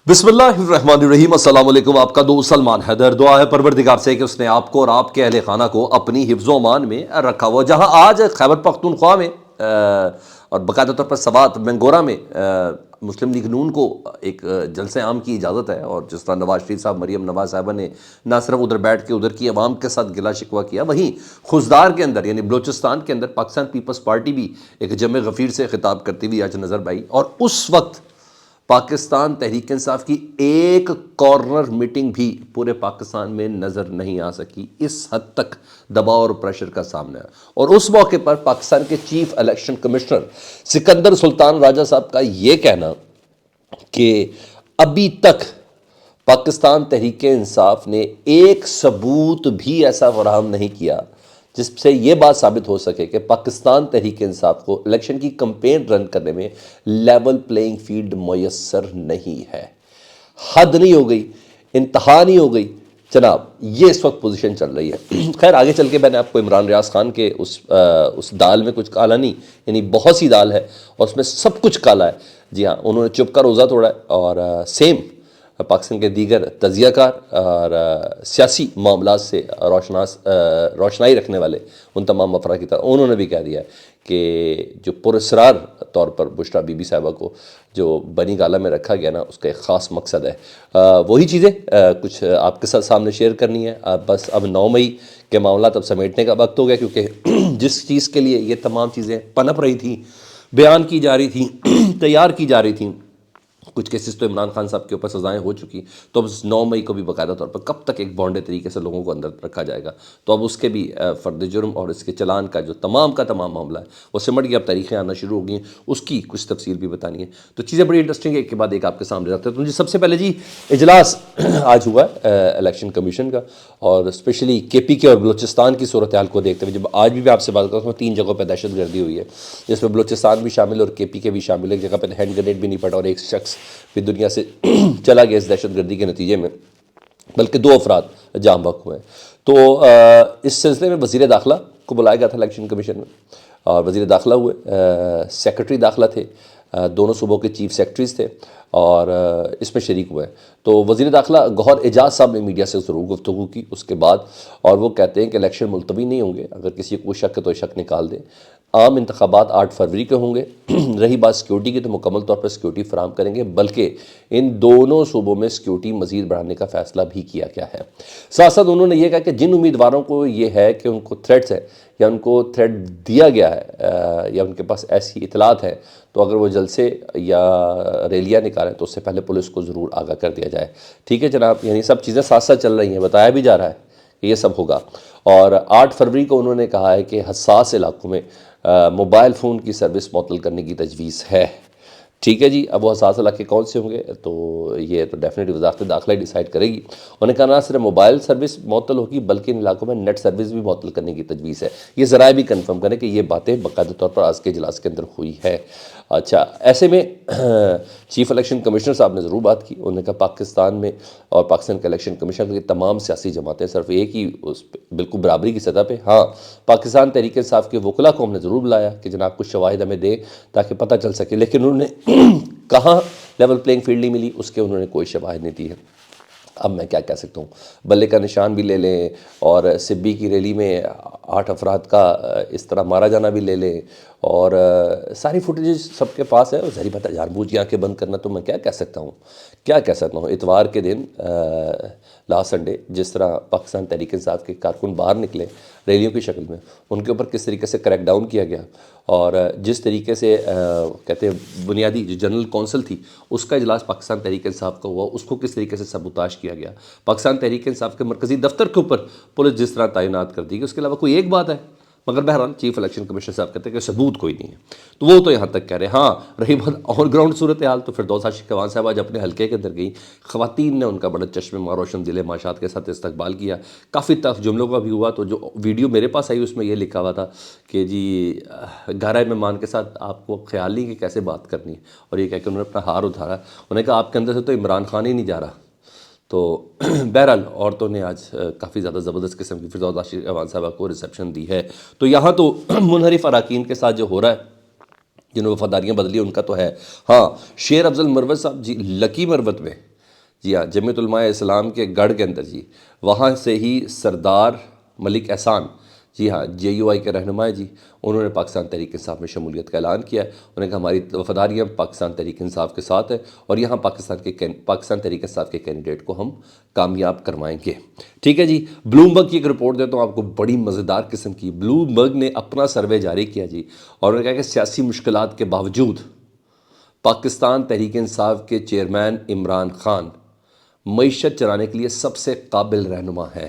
بسم اللہ الرحمن الرحیم، السلام علیکم۔ آپ کا دوست سلمان حیدر۔ دعا ہے پروردگار سے کہ اس نے آپ کو اور آپ کے اہل خانہ کو اپنی حفظ و امان میں رکھا ہوا۔ جہاں آج خیبر پختونخوا میں اور باقاعدہ طور پر سوات مینگورہ میں مسلم لیگ نون کو ایک جلسہ عام کی اجازت ہے، اور جس طرح نواز شریف صاحب، مریم نواز صاحبہ نے نہ صرف ادھر بیٹھ کے ادھر کی عوام کے ساتھ گلا شکوہ کیا، وہیں خوزدار کے اندر یعنی بلوچستان کے اندر پاکستان پیپلز پارٹی بھی ایک جمع غفیر سے خطاب کرتی ہوئی آج نظر آئی۔ اور اس وقت پاکستان تحریک انصاف کی ایک کارنر میٹنگ بھی پورے پاکستان میں نظر نہیں آ سکی، اس حد تک دباؤ اور پریشر کا سامنا ہے۔ اور اس موقع پر پاکستان کے چیف الیکشن کمشنر سکندر سلطان راجہ صاحب کا یہ کہنا کہ ابھی تک پاکستان تحریک انصاف نے ایک ثبوت بھی ایسا فراہم نہیں کیا جس سے یہ بات ثابت ہو سکے کہ پاکستان تحریک انصاف کو الیکشن کی کمپین رن کرنے میں لیول پلینگ فیلڈ میسر نہیں ہے۔ حد نہیں ہو گئی، انتہا نہیں ہو گئی جناب، یہ اس وقت پوزیشن چل رہی ہے۔ خیر آگے چل کے میں نے آپ کو عمران ریاض خان کے اس دال میں کچھ کالا نہیں، یعنی بہت سی دال ہے اور اس میں سب کچھ کالا ہے۔ جی ہاں، انہوں نے چپ کا روزہ توڑا ہے، اور سیم پاکستان کے دیگر تجزیہ کار اور سیاسی معاملات سے روشنائی رکھنے والے ان تمام افراد کی طرح انہوں نے بھی کہہ دیا ہے کہ جو پراسرار طور پر بشریٰ بی بی صاحبہ کو جو بنی گالہ میں رکھا گیا نا، اس کا ایک خاص مقصد ہے۔ وہی چیزیں کچھ آپ کے ساتھ سامنے شیئر کرنی ہے۔ بس اب 9 مئی کے معاملات اب سمیٹنے کا وقت ہو گیا، کیونکہ جس چیز کے لیے یہ تمام چیزیں پنپ رہی تھیں، بیان کی جا رہی تھیں، تیار کی جا رہی تھیں، کچھ کیسز تو عمران خان صاحب کے اوپر سزائیں ہو چکی، تو اب 9 مئی کو بھی باقاعدہ طور پر کب تک ایک بانڈے طریقے سے لوگوں کو اندر رکھا جائے گا، تو اب اس کے بھی فرد جرم اور اس کے چلان کا جو تمام کا تمام معاملہ ہے وہ سمٹ گیا، اب تاریخیں آنا شروع ہو گئی ہیں، اس کی کچھ تفصیل بھی بتانی ہے۔ تو چیزیں بڑی انٹرسٹنگ ہے، ایک کے بعد ایک آپ کے سامنے رکھتے ہیں۔ تو سب سے پہلے جی اجلاس آج ہوا ہے الیکشن کمیشن کا، اور اسپیشلی کے پی کے اور بلوچستان کی صورتحال کو دیکھتے ہوئے جب آج بھی میں آپ سے بات کرتا ہوں، 3 جگہوں پہ دہشت گردی ہوئی ہے، جس میں بلوچستان بھی شامل اور کے پی کے بھی شامل ہے۔ ایک جگہ پہ ہینڈ گرینیڈ بھی نہیں پڑا اور ایک شخص بھی دنیا سے چلا گیا اس دہشت گردی کے نتیجے میں، بلکہ 2 افراد جاں بحق ہوئے ہیں۔ تو اس سلسلے میں وزیر داخلہ کو بلایا گیا تھا الیکشن کمیشن میں، اور وزیر داخلہ ہوئے، سیکرٹری داخلہ تھے، دونوں صوبوں کے چیف سیکرٹریز تھے، اور اس میں شریک ہوئے۔ تو وزیر داخلہ گوہر اعجاز صاحب نے میڈیا سے ضرور گفتگو کی اس کے بعد، اور وہ کہتے ہیں کہ الیکشن ملتوی نہیں ہوں گے، اگر کسی کو شک ہے تو شک نکال دیں۔ عام انتخابات 8 فروری کے ہوں گے۔ رہی بات سیکیورٹی کی، تو مکمل طور پر سیکیورٹی فراہم کریں گے، بلکہ ان دونوں صوبوں میں سیکیورٹی مزید بڑھانے کا فیصلہ بھی کیا گیا ہے۔ ساتھ ساتھ انہوں نے یہ کہا کہ جن امیدواروں کو یہ ہے کہ ان کو تھریٹس ہے یا ان کو تھریٹ دیا گیا ہے یا ان کے پاس ایسی اطلاعات ہیں، تو اگر وہ جلسے یا ریلیاں نکالیں تو اس سے پہلے پولیس کو ضرور آگاہ کر دیا جائے۔ ٹھیک ہے جناب، یعنی سب چیزیں ساتھ ساتھ چل رہی ہیں، بتایا بھی جا رہا ہے کہ یہ سب ہوگا۔ اور 8 فروری کو انہوں نے کہا ہے کہ حساس علاقوں میں موبائل فون کی سروس معطل کرنے کی تجویز ہے۔ ٹھیک ہے جی، اب وہ حساس علاقے کون سے ہوں گے تو یہ تو ڈیفینیٹلی وزارت داخلہ ہی ڈیسائیڈ کرے گی۔ انہوں نے کہا نہ صرف موبائل سروس معطل ہوگی بلکہ ان علاقوں میں نیٹ سروس بھی معطل کرنے کی تجویز ہے۔ یہ ذرائع بھی کنفرم کریں کہ یہ باتیں باقاعدہ طور پر آج کے اجلاس کے اندر ہوئی ہے۔ اچھا، ایسے میں چیف الیکشن کمشنر صاحب نے ضرور بات کی۔ انہوں نے کہا پاکستان میں اور پاکستان کے الیکشن کمیشن کی تمام سیاسی جماعتیں صرف ایک ہی اس پہ بالکل برابری کی سطح پہ، ہاں پاکستان تحریک انصاف کے وکلاء کو ہم نے ضرور بلایا کہ جناب کچھ شواہد ہمیں دیں تاکہ پتہ چل سکے، لیکن انہوں نے کہاں لیول پلینگ فیلڈ نہیں ملی اس کے انہوں نے کوئی شواہد نہیں دی ہے۔ اب میں کیا کہہ سکتا ہوں، بلے کا نشان بھی لے لیں اور سبی کی ریلی میں 8 افراد کا اس طرح مارا جانا بھی لے لیں، اور ساری فوٹیجز سب کے پاس ہے، اور ظاہر بات ہے جان بوجھ کے آنکھیں بند کرنا، تو میں کیا کہہ سکتا ہوں اتوار کے دن لاسٹ سنڈے جس طرح پاکستان تحریک انصاف کے کارکن باہر نکلے ریلیوں کی شکل میں، ان کے اوپر کس طریقے سے کریک ڈاؤن کیا گیا، اور جس طریقے سے کہتے ہیں بنیادی جو جنرل کونسل تھی اس کا اجلاس پاکستان تحریک انصاف کا ہوا، اس کو کس طریقے سے سبوتاش کیا گیا، پاکستان تحریک انصاف کے مرکزی دفتر کے اوپر پولیس جس طرح تعینات کر دی گئی، اس کے علاوہ کوئی ایک بات ہے، مگر بہرحال چیف الیکشن کمیشنر صاحب کہتے ہیں کہ ثبوت کوئی نہیں ہے، تو وہ تو یہاں تک کہہ رہے ہیں۔ ہاں رہی بات آن گراؤنڈ صورتحال، تو فردوس عاشق خوان صاحب آج اپنے حلقے کے اندر گئی، خواتین نے ان کا بڑا چشم ما روشن دل ماشات کے ساتھ استقبال کیا، کافی تلخ جملوں کا بھی ہوا۔ تو جو ویڈیو میرے پاس آئی اس میں یہ لکھا ہوا تھا کہ جی گہرائے مہمان کے ساتھ آپ کو خیال نہیں کہ کیسے بات کرنی ہے، اور یہ کہہ کے انہوں نے اپنا ہار ادھارا، انہوں نے کہا آپ کے اندر سے تو عمران خان ہی نہیں جا رہا۔ تو بہرحال عورتوں نے آج کافی زیادہ زبردست قسم کی فردوس عاشق خوان صاحبہ کو ریسیپشن دی ہے۔ تو یہاں تو منحرف اراکین کے ساتھ جو ہو رہا ہے، جنہوں نے وفاداریاں بدلی ان کا تو ہے۔ ہاں شیر افضل مروت صاحب جی لکی مروت میں جی ہاں، جمعیت علماء اسلام کے گڑھ کے اندر جی، وہاں سے ہی سردار ملک احسان، جی ہاں JUI کے رہنما جی، انہوں نے پاکستان تحریک انصاف میں شمولیت کا اعلان کیا ہے۔ انہوں نے کہا ہماری وفاداریاں پاکستان تحریک انصاف کے ساتھ ہے، اور یہاں پاکستان تحریک انصاف کے کینڈیڈیٹ کو ہم کامیاب کروائیں گے۔ ٹھیک ہے جی، بلومبرگ کی ایک رپورٹ دیتا ہوں آپ کو، بڑی مزیدار قسم کی۔ بلومبرگ نے اپنا سروے جاری کیا جی، اور انہوں نے کہا کہ سیاسی مشکلات کے باوجود پاکستان تحریک انصاف کے چیئرمین عمران خان معیشت چلانے کے لیے سب سے قابل رہنما ہیں۔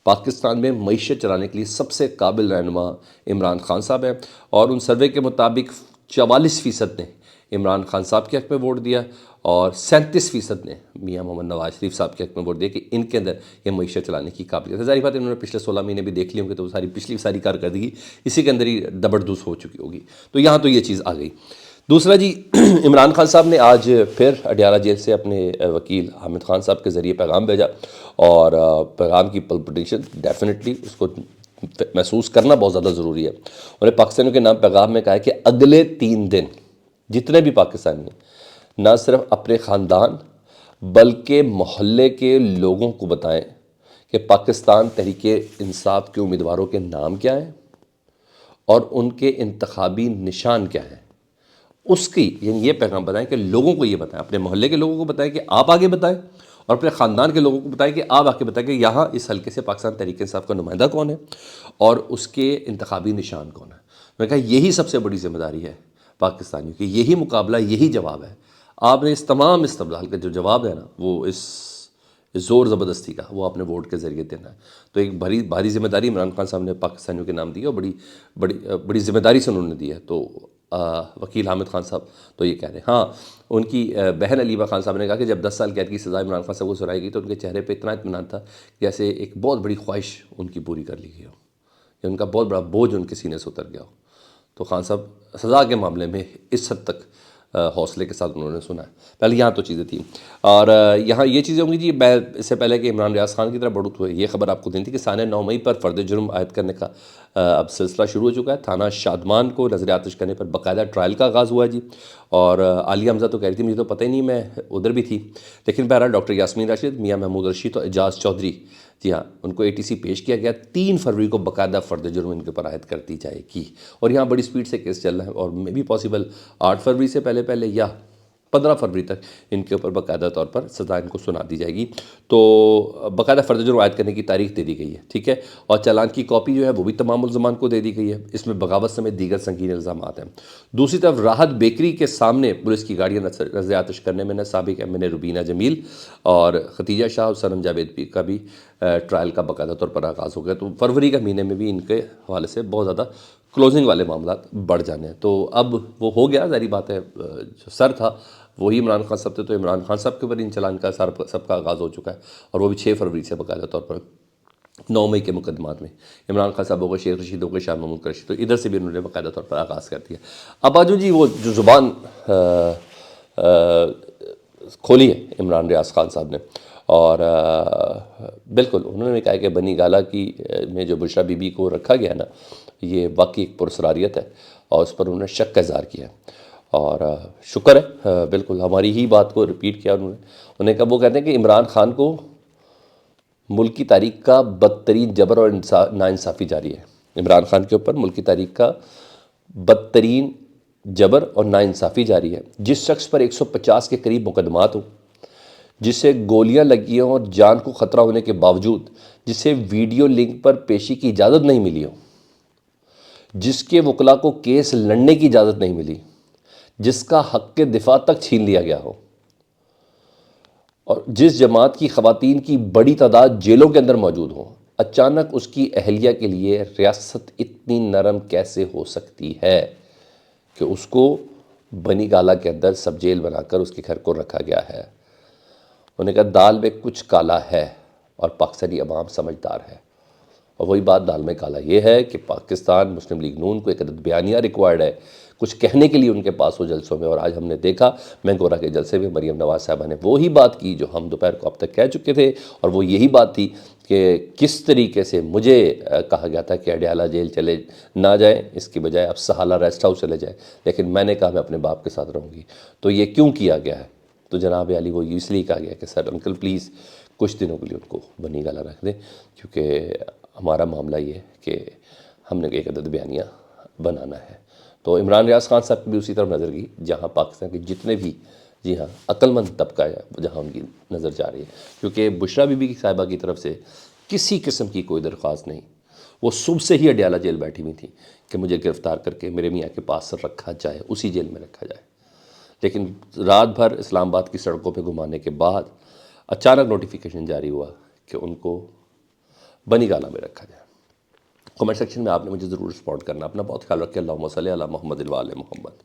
پاکستان میں معیشت چلانے کے لیے سب سے قابل رہنما عمران خان صاحب ہیں، اور ان سروے کے مطابق 44% نے عمران خان صاحب کے حق میں ووٹ دیا، اور 37% نے میاں محمد نواز شریف صاحب کے حق میں ووٹ دیا کہ ان کے اندر یہ معیشت چلانے کی قابلیت ہے۔ ظاہر بات ہے انہوں نے پچھلے 16 مہینے بھی دیکھ لی ہوں گے، تو وہ پچھلی ساری کارکردگی اسی کے اندر ہی دبڑدوز ہو چکی ہوگی، تو یہاں تو یہ چیز آ گئی۔ دوسرا جی، عمران خان صاحب نے آج پھر اڈیالہ جیل سے اپنے وکیل حامد خان صاحب کے ذریعے پیغام بھیجا، اور پیغام کی پلپٹیشن ڈیفینیٹلی اس کو محسوس کرنا بہت زیادہ ضروری ہے۔ انہوں نے پاکستانیوں کے نام پیغام میں کہا ہے کہ اگلے 3 دن جتنے بھی پاکستانی ہیں، نہ صرف اپنے خاندان بلکہ محلے کے لوگوں کو بتائیں کہ پاکستان تحریک انصاف کے امیدواروں کے نام کیا ہیں اور ان کے انتخابی نشان کیا ہیں۔ اس کی یعنی یہ پیغام بتائیں کہ لوگوں کو یہ بتائیں، اپنے محلے کے لوگوں کو بتائیں کہ آپ آگے بتائیں، اور اپنے خاندان کے لوگوں کو بتائیں کہ آپ آگے بتائیں کہ یہاں اس حلقے سے پاکستان تحریک انصاف کا نمائندہ کون ہے اور اس کے انتخابی نشان کون ہے۔ میں نے کہا یہی سب سے بڑی ذمہ داری ہے پاکستانیوں کی، یہی مقابلہ، یہی جواب ہے۔ آپ نے اس تمام استدلال کا جو جواب ہے نا، وہ اس زور زبردستی کا، وہ آپ نے ووٹ کے ذریعے دینا ہے۔ تو ایک بھاری ذمہ داری عمران خان صاحب نے پاکستانیوں کے نام دی ہے، اور بڑی ذمہ داری سے انہوں نے دی ہے۔ تو وکیل حامد خان صاحب تو یہ کہہ رہے ہیں۔ ہاں، ان کی بہن علیبہ خان صاحب نے کہا کہ جب 10 سال قید کی سزا عمران خان صاحب کو سنائی گئی تو ان کے چہرے پہ اتنا اطمینان تھا جیسے ایک بہت بڑی خواہش ان کی پوری کر لی گئی ہو، یا ان کا بہت بڑا بوجھ ان کے سینے سے اتر گیا ہو۔ تو خان صاحب سزا کے معاملے میں اس حد تک حوصلے کے ساتھ انہوں نے سنا ہے۔ پہلے یہاں تو چیزیں تھیں، اور یہاں یہ چیزیں ہوں گی جی۔ میں اس سے پہلے کہ عمران ریاض خان کی طرف بڑھوں تو یہ خبر آپ کو دینی تھی کہ سانحہ 9 مئی پر فرد جرم عائد کرنے کا اب سلسلہ شروع ہو چکا ہے۔ تھانہ شادمان کو نظر آتش کرنے پر باقاعدہ ٹرائل کا آغاز ہوا ہے جی، اور عالیہ حمزہ تو کہہ رہی تھی مجھے تو پتہ ہی نہیں، میں ادھر بھی تھی، لیکن بہرحال ڈاکٹر یاسمین راشد، میاں محمود رشید اور اعجاز چودھری، جی ہاں، ان کو ATC پیش کیا گیا۔ 3 فروری کو باقاعدہ فرد جرم ان کے اوپر عائد کر دی جائے گی، اور یہاں بڑی سپیڈ سے کیس چل رہا ہے، اور میں بھی پاسبل 8 فروری سے پہلے یا 15 فروری تک ان کے اوپر باقاعدہ طور پر سزا ان کو سنا دی جائے گی۔ تو باقاعدہ فرد جرم عائد کرنے کی تاریخ دے دی گئی ہے، ٹھیک ہے، اور چالان کی کاپی جو ہے وہ بھی تمام ملزمان کو دے دی گئی ہے۔ اس میں بغاوت سمیت دیگر سنگین الزامات ہیں۔ دوسری طرف راحت بیکری کے سامنے پولیس کی گاڑیاں نظر آتش کرنے میں سابق MNA روبینہ جمیل اور ختیجہ شاہ اور سنم جاوید کا بھی ٹرائل کا باقاعدہ طور پر آغاز ہو گیا۔ تو فروری کا مہینے میں بھی ان کے حوالے سے بہت زیادہ کلوزنگ والے معاملات بڑھ جانے ہیں۔ تو اب وہ ہو گیا، ظاہری بات ہے، جو سر تھا وہی عمران خان صاحب تھے، تو عمران خان صاحب کے اوپر ان چلان کا سب کا آغاز ہو چکا ہے، اور وہ بھی 6 فروری سے باقاعدہ طور پر 9 مئی کے مقدمات میں عمران خان صاحب ہو گئے، شیخ رشید ہو گئے، شاہ محمود قریشی، تو ادھر سے بھی انہوں نے باقاعدہ طور پر آغاز کر دیا۔ اب آجو جی، وہ جو زبان کھولی ہے عمران ریاض خان صاحب نے، اور بالکل انہوں نے کہا کہ بنی گالہ کی میں جو بشرا بی بی کو رکھا گیا نا، یہ واقعی ایک پراسراریت ہے، اور اس پر انہوں نے شک کا اظہار کیا ہے، اور شکر ہے، بالکل ہماری ہی بات کو ریپیٹ کیا انہوں نے کہا، وہ کہتے ہیں کہ عمران خان کو ملک کی تاریخ کا بدترین جبر اور ناانصافی جاری ہے۔ عمران خان کے اوپر ملک کی تاریخ کا بدترین جبر اور ناانصافی جاری ہے۔ جس شخص پر 150 کے قریب مقدمات ہوں، جسے گولیاں لگی ہوں اور جان کو خطرہ ہونے کے باوجود، جسے ویڈیو لنک پر پیشی کی اجازت نہیں ملی ہو، جس کے وکلاء کو کیس لڑنے کی اجازت نہیں ملی، جس کا حق کے دفاع تک چھین لیا گیا ہو، اور جس جماعت کی خواتین کی بڑی تعداد جیلوں کے اندر موجود ہوں، اچانک اس کی اہلیہ کے لیے ریاست اتنی نرم کیسے ہو سکتی ہے کہ اس کو بنی گالہ کے اندر سب جیل بنا کر اس کے گھر کو رکھا گیا ہے۔ انہوں نے کہا دال میں کچھ کالا ہے، اور پاکستانی عوام سمجھدار ہے، اور وہی بات دال میں کالا یہ ہے کہ پاکستان مسلم لیگ نون کو ایک عدد بیانیہ ریکوائرڈ ہے کچھ کہنے کے لیے ان کے پاس ہو جلسوں میں، اور آج ہم نے دیکھا مینگورہ کے جلسے میں مریم نواز صاحبہ نے وہی بات کی جو ہم دوپہر کو اب تک کہہ چکے تھے، اور وہ یہی بات تھی کہ کس طریقے سے مجھے کہا گیا تھا کہ اڈیالہ جیل چلے نہ جائیں، اس کی بجائے اب سہالہ ریسٹ ہاؤس چلے جائیں، لیکن میں نے کہا میں اپنے باپ کے ساتھ رہوں گی۔ تو یہ کیوں کیا گیا ہے؟ تو جناب علی کو اس لیے کہا گیا کہ سر انکل پلیز کچھ دنوں کے لیے ان کو بنی گالا رکھ دیں، کیونکہ ہمارا معاملہ یہ ہے کہ ہم نے ایک عدد بیانیہ بنانا ہے۔ تو عمران ریاض خان صاحب کی بھی اسی طرف نظر گئی، جہاں پاکستان کے جتنے بھی جی ہاں عقل مند طبقہ ہے جہاں ان کی نظر جا رہی ہے، کیونکہ بشریٰ بی بی صاحبہ کی طرف سے کسی قسم کی کوئی درخواست نہیں، وہ صبح سے ہی اڈیالہ جیل بیٹھی ہوئی تھیں کہ مجھے گرفتار کر کے میرے میاں کے پاس رکھا جائے، اسی جیل میں رکھا جائے، لیکن رات بھر اسلام آباد کی سڑکوں پہ گھمانے کے بعد اچانک نوٹیفیکیشن جاری ہوا کہ ان کو بنی گالہ میں رکھا جائے۔ کمنٹ سیکشن میں آپ نے مجھے ضرور رسپونڈ کرنا، اپنا بہت خیال رکھیں، اللہم صلی علی محمد و آل محمد۔